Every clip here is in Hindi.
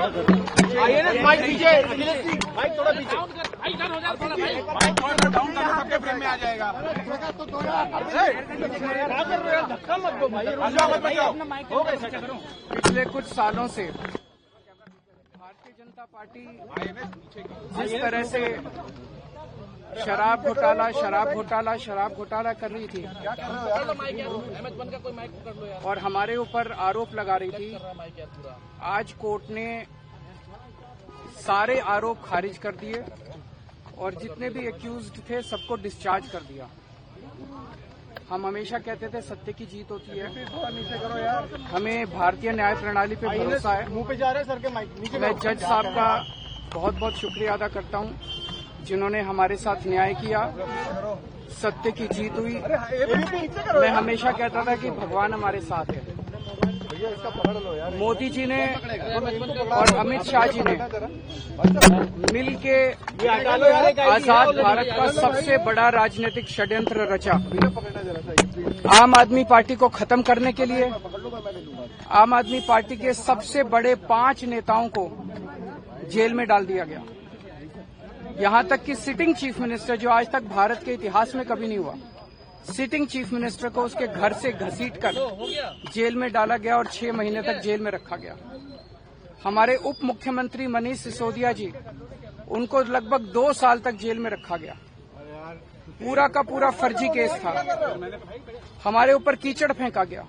आइए ना, माइक पीछे, माइक थोड़ा पीछे, डाउन करना, सबके फ्रेम में आ जाएगा। धक्का मत दो भाई, पिछले कुछ सालों से भारतीय जनता पार्टी जिस तरह से शराब घोटाला कर रही थी और हमारे ऊपर आरोप लगा रही थी, आज कोर्ट ने सारे आरोप खारिज कर दिए और जितने भी एक्यूज्ड थे सबको डिस्चार्ज कर दिया। हम हमेशा कहते थे सत्य की जीत होती है, हमें भारतीय न्याय प्रणाली पे भरोसा है। मुंह पे जा रहे सर के माइक। मैं जज साहब का बहुत बहुत शुक्रिया अदा करता हूं, जिन्होंने हमारे साथ न्याय किया, सत्य की जीत हुई। मैं हमेशा कहता था कि भगवान हमारे साथ है। मोदी जी ने और अमित शाह जी ने मिल के आजाद भारत का सबसे बड़ा राजनीतिक षड्यंत्र रचा। आम आदमी पार्टी को खत्म करने के लिए आम आदमी पार्टी के सबसे बड़े 5 नेताओं को जेल में डाल दिया गया। यहां तक कि सिटिंग चीफ मिनिस्टर, जो आज तक भारत के इतिहास में कभी नहीं हुआ, सिटिंग चीफ मिनिस्टर को उसके घर से घसीटकर जेल में डाला गया और 6 महीने तक जेल में रखा गया। हमारे उप मुख्यमंत्री मनीष सिसोदिया जी, उनको लगभग 2 साल तक जेल में रखा गया। पूरा का पूरा फर्जी केस था। हमारे ऊपर कीचड़ फेंका गया।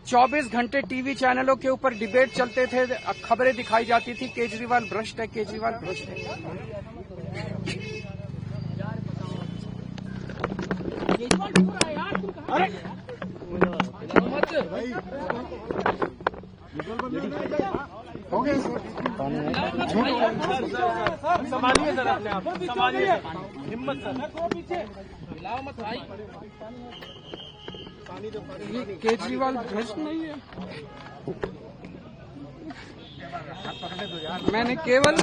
24 घंटे टीवी चैनलों के ऊपर डिबेट चलते थे, खबरें दिखाई जाती थी, केजरीवाल भ्रष्ट है, केजरीवाल भ्रष्ट है। अरे संभालिए सर, अपने आप संभालिए, हिम्मत सर, मिलाओ मत भाई। केजरीवाल भ्रष्ट नहीं है। मैंने केवल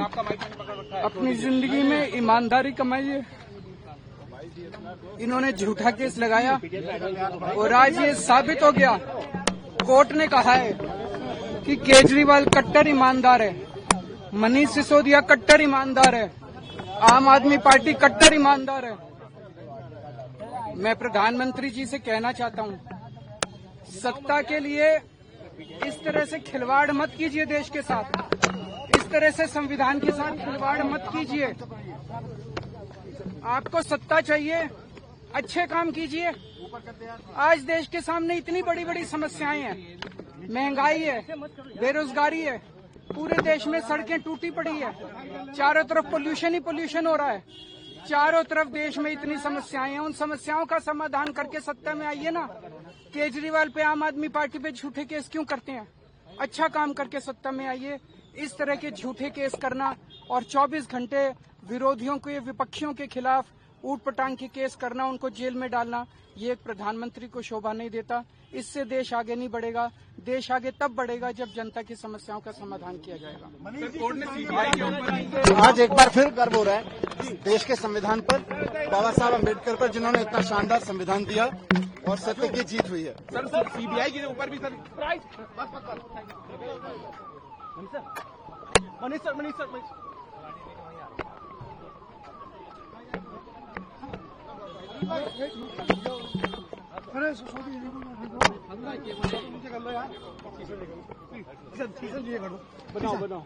अपनी जिंदगी में ईमानदारी कमाई है। इन्होंने झूठा केस लगाया और आज ये साबित हो गया, कोर्ट ने कहा है कि केजरीवाल कट्टर ईमानदार है, मनीष सिसोदिया कट्टर ईमानदार है, आम आदमी पार्टी कट्टर ईमानदार है। मैं प्रधानमंत्री जी से कहना चाहता हूं, सत्ता के लिए इस तरह से खिलवाड़ मत कीजिए, देश के साथ इस तरह से संविधान के साथ खिलवाड़ मत कीजिए। आपको सत्ता चाहिए, अच्छे काम कीजिए। आज देश के सामने इतनी बड़ी बड़ी समस्याएं हैं, महंगाई है, बेरोजगारी है, पूरे देश में सड़कें टूटी पड़ी है, चारों तरफ पोल्यूशन ही पोल्यूशन हो रहा है, चारों तरफ देश में इतनी समस्याएं हैं। उन समस्याओं का समाधान करके सत्ता में आइए ना। केजरीवाल पे, आम आदमी पार्टी पे झूठे केस क्यों करते हैं? अच्छा काम करके सत्ता में आइए। इस तरह के झूठे केस करना और 24 घंटे विरोधियों के, विपक्षियों के खिलाफ ऊट पटांग के केस करना, उनको जेल में डालना, ये एक प्रधानमंत्री को शोभा नहीं देता। इससे देश आगे नहीं बढ़ेगा। देश आगे तब बढ़ेगा जब जनता की समस्याओं का समाधान किया जाएगा। आज एक बार फिर गर्व हो रहा है देश के संविधान पर, बाबा साहब अम्बेडकर पर, जिन्होंने इतना शानदार संविधान दिया और सत्य की जीत हुई है। सर सीबीआई के ऊपर भी सर मनीष सर बनाओ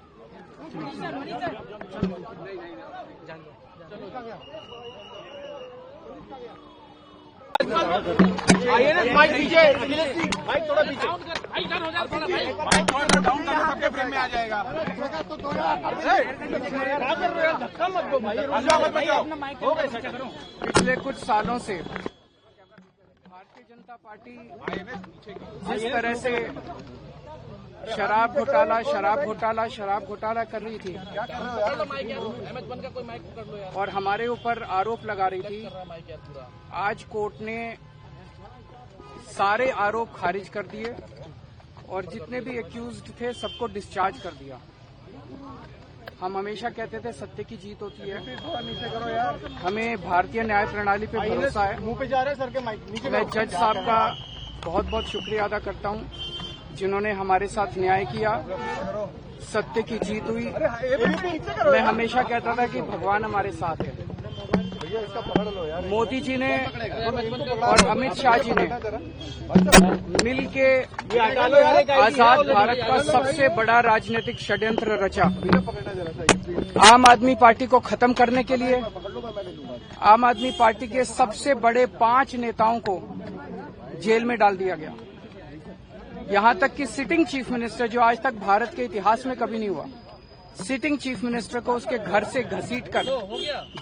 आइए ना, माइक पीछे, माइक थोड़ा पीछे, डाउन करना, सबके फ्रेम में आ जाएगा। धक्का मत दो भाई, पिछले कुछ सालों से भारतीय जनता पार्टी जिस तरह से शराब घोटाला कर रही थी और हमारे ऊपर आरोप लगा रही थी, आज कोर्ट ने सारे आरोप खारिज कर दिए और जितने भी एक्यूज्ड थे सबको डिस्चार्ज कर दिया। हम हमेशा कहते थे सत्य की जीत होती है, हमें भारतीय न्याय प्रणाली पे भरोसा है। मुंह पे जा रहे सर के माइक। मैं जज साहब का बहुत बहुत शुक्रिया अदा करता हूं, जिन्होंने हमारे साथ न्याय किया, सत्य की जीत हुई। मैं हमेशा कहता था कि भगवान हमारे साथ है। मोदी जी ने और अमित शाह जी ने मिल के आजाद भारत का सबसे बड़ा राजनीतिक षड्यंत्र रचा। आम आदमी पार्टी को खत्म करने के लिए आम आदमी पार्टी के सबसे बड़े 5 नेताओं को जेल में डाल दिया गया। यहां तक कि सिटिंग चीफ मिनिस्टर, जो आज तक भारत के इतिहास में कभी नहीं हुआ, सिटिंग चीफ मिनिस्टर को उसके घर से घसीटकर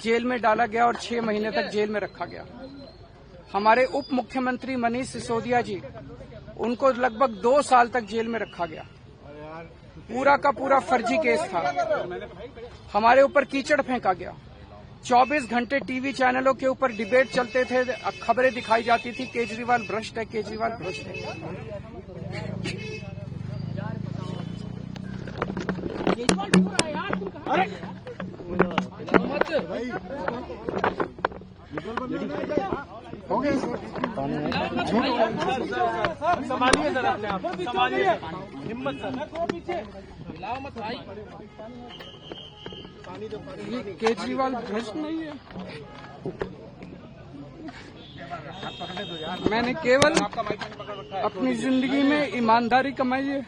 जेल में डाला गया और 6 महीने तक जेल में रखा गया। हमारे उप मुख्यमंत्री मनीष सिसोदिया जी, उनको लगभग 2 साल तक जेल में रखा गया। पूरा का पूरा फर्जी केस था। हमारे ऊपर कीचड़ फेंका गया। 24 घंटे टीवी चैनलों के ऊपर डिबेट चलते थे, खबरें दिखाई जाती थी, केजरीवाल भ्रष्ट है, केजरीवाल भ्रष्ट है। संभालिए सर, अपने आप संभालिए, हिम्मत सर, पीछे लाओ मत भाई। केजरीवाल भ्रष्ट नहीं है। मैंने केवल अपनी जिंदगी में ईमानदारी कमाई है।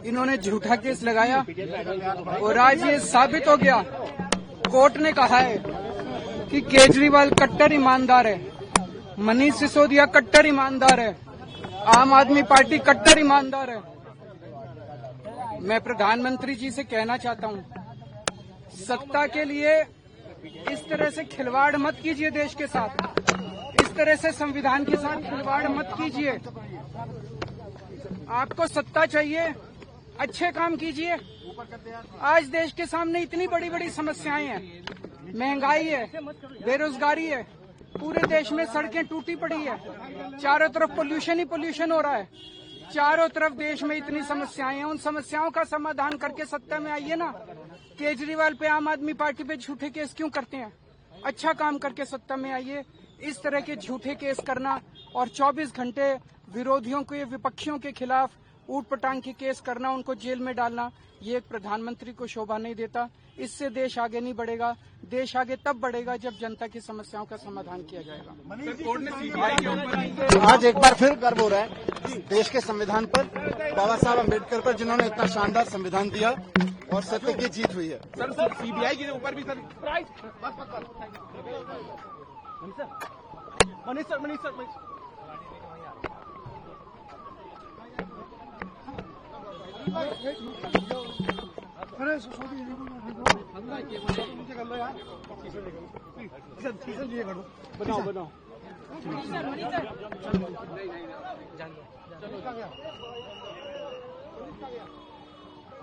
इन्होंने झूठा केस लगाया और आज ये साबित हो गया, कोर्ट ने कहा है कि केजरीवाल कट्टर ईमानदार है, मनीष सिसोदिया कट्टर ईमानदार है, आम आदमी पार्टी कट्टर ईमानदार है। मैं प्रधानमंत्री जी से कहना चाहता हूं, सत्ता के लिए इस तरह से खिलवाड़ मत कीजिए देश के साथ, इस तरह से संविधान के साथ खिलवाड़ मत कीजिए। आपको सत्ता चाहिए, अच्छे काम कीजिए। आज देश के सामने इतनी बड़ी बड़ी समस्याएं हैं, महंगाई है, बेरोजगारी है, पूरे देश में सड़कें टूटी पड़ी है, चारों तरफ पोल्यूशन ही पोल्यूशन हो रहा है, चारों तरफ देश में इतनी समस्याएं हैं। उन समस्याओं का समाधान करके सत्ता में आइए ना। केजरीवाल पे, आम आदमी पार्टी पे झूठे केस क्यों करते हैं? अच्छा काम करके सत्ता में आइए। इस तरह के झूठे केस करना और 24 घंटे विरोधियों के, विपक्षियों के खिलाफ ऊट-पटांग के केस करना, उनको जेल में डालना, ये एक प्रधानमंत्री को शोभा नहीं देता। इससे देश आगे नहीं बढ़ेगा। देश आगे तब बढ़ेगा जब जनता की समस्याओं का समाधान किया जाएगा। आज एक बार फिर गर्व हो रहा है देश के संविधान पर, बाबा साहब अम्बेडकर पर, जिन्होंने इतना शानदार संविधान दिया और सत्य की जीत हुई है। सर सीबीआई के ऊपर भी सर मनीष सर बनाओ